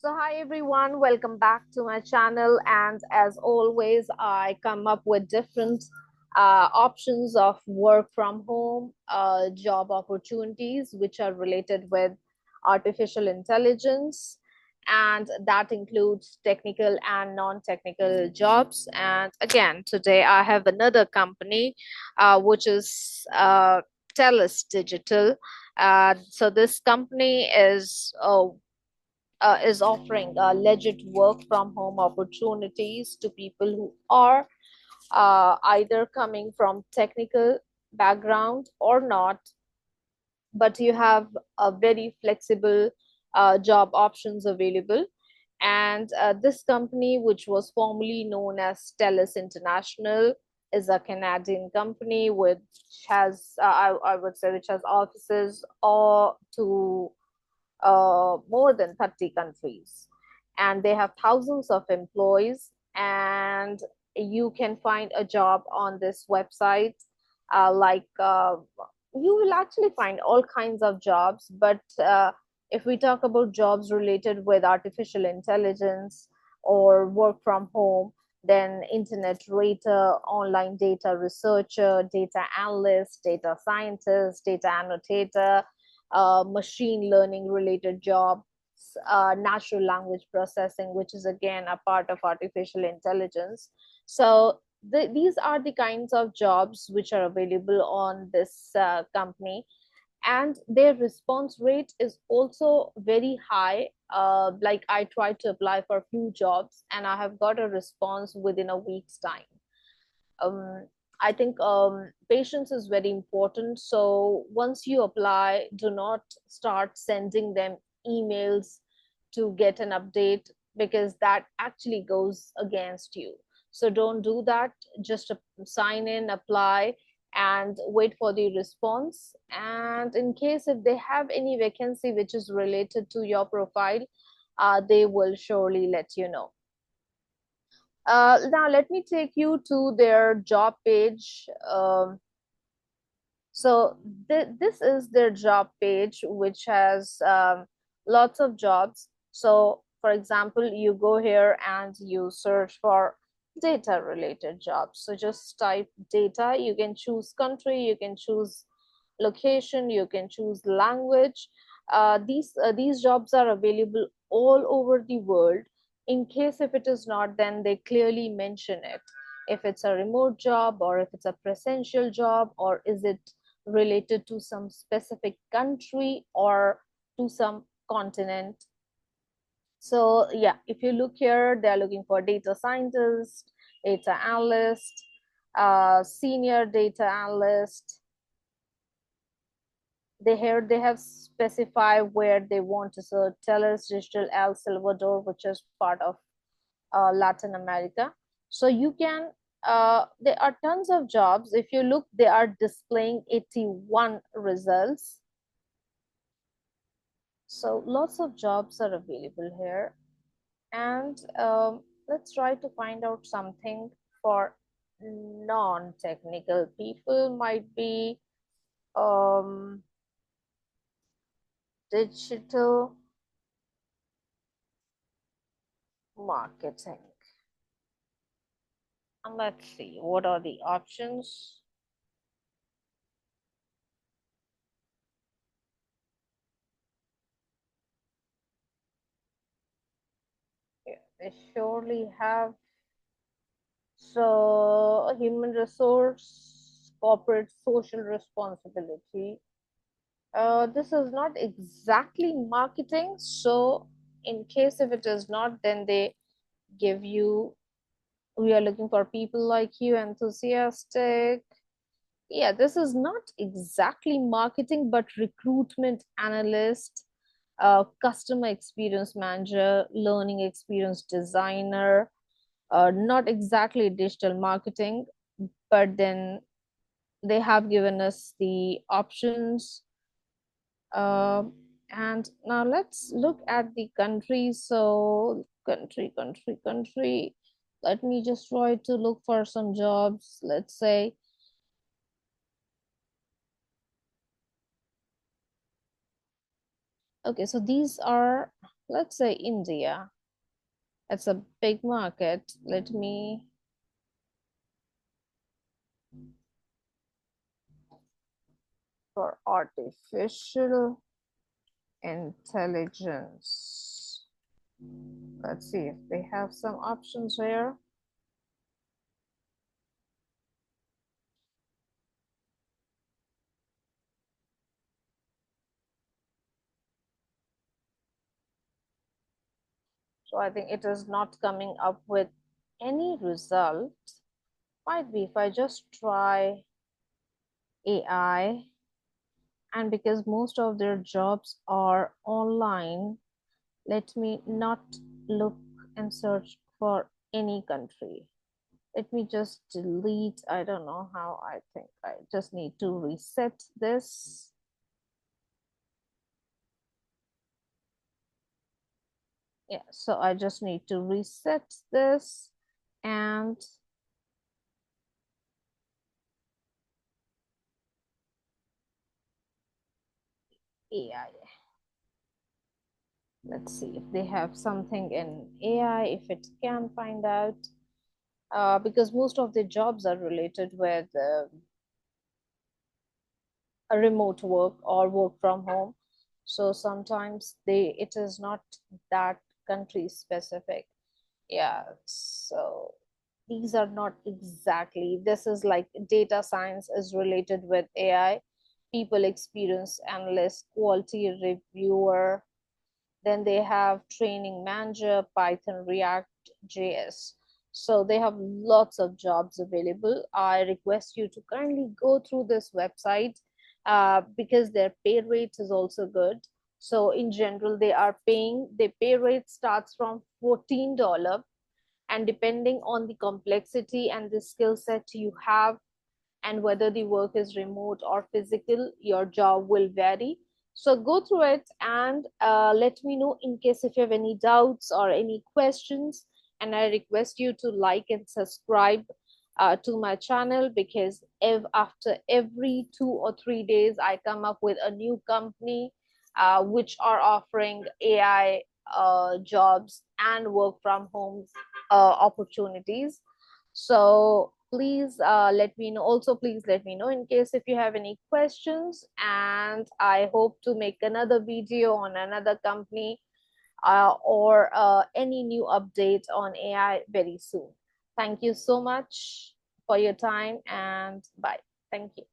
So hi everyone, welcome back to my channel, and as always I come up with different options of work from home job opportunities which are related with artificial intelligence, and that includes technical and non-technical jobs. And again, today I have another company which is TELUS Digital. So this company is offering legit work from home opportunities to people who are either coming from technical background or not, but you have a very flexible job options available. And this company, which was formerly known as TELUS International, is a Canadian company which has, I would say, which has offices all to more than 30 countries, and they have thousands of employees. And you can find a job on this website, you will actually find all kinds of jobs, but if we talk about jobs related with artificial intelligence or work from home, then internet rater, online data researcher, data analyst, data scientist, data annotator, machine learning related jobs, natural language processing, which is again a part of artificial intelligence. So these are the kinds of jobs which are available on this company, and their response rate is also very high. Like I tried to apply for a few jobs and I have got a response within a week's time. um, I think patience is very important. So once you apply, do not start sending them emails to get an update, because that actually goes against you. So don't do that. Just sign in, apply, and wait for the response. And in case if they have any vacancy which is related to your profile, they will surely let you know. Now, let me take you to their job page. So this is their job page, which has lots of jobs. So, for example, you go here and you search for data related jobs. So just type data. You can choose country, you can choose location, you can choose language. These jobs are available all over the world. In case if it is not, then they clearly mention it, if it's a remote job or if it's a presential job, or is it related to some specific country or to some continent. So yeah, if you look here, they're looking for data scientist, data analyst, senior data analyst. They have specified where they want to search: TELUS Digital El Salvador, which is part of Latin America. So you can, there are tons of jobs. If you look, they are displaying 81 results. So lots of jobs are available here. And let's try to find out something for non-technical people. Might be um, digital marketing. And let's see, what are the options? Yeah, they surely have. So, human resource, corporate social responsibility. This is not exactly marketing. So, in case if it is not, then they give you, we are looking for people like you, enthusiastic. Yeah, this is not exactly marketing, but recruitment analyst, customer experience manager, learning experience designer. Not exactly digital marketing, but then they have given us the options. Uh, and now let's look at the country. So country. Let me just try to look for some jobs. Let's say, okay, so these are Let's say India. It's a big market. Let me for artificial intelligence. Let's see if they have some options here. So I think it is not coming up with any result. Might be if I just try AI, and because most of their jobs are online, let me not look and search for any country. Let me just delete. I don't know how. I think I just need to reset this. Yeah, so I just need to reset this and AI. Let's see if they have something in AI, if it can find out. Because most of the jobs are related with a remote work or work from home. So sometimes it is not that country specific. Yeah, so these are not exactly, this is like data science is related with AI, people experience analyst, quality reviewer, then they have training manager, Python, React, JS. So they have lots of jobs available. I request you to kindly go through this website because their pay rate is also good. So in general, the pay rate starts from $14, and depending on the complexity and the skill set you have, and whether the work is remote or physical, your job will vary. So go through it and let me know in case if you have any doubts or any questions. And I request you to like and subscribe to my channel, because if after every 2 or 3 days I come up with a new company which are offering AI jobs and work from home opportunities. So please let me know. Also, please let me know in case if you have any questions. And I hope to make another video on another company or any new update on AI very soon. Thank you so much for your time, and bye. Thank you.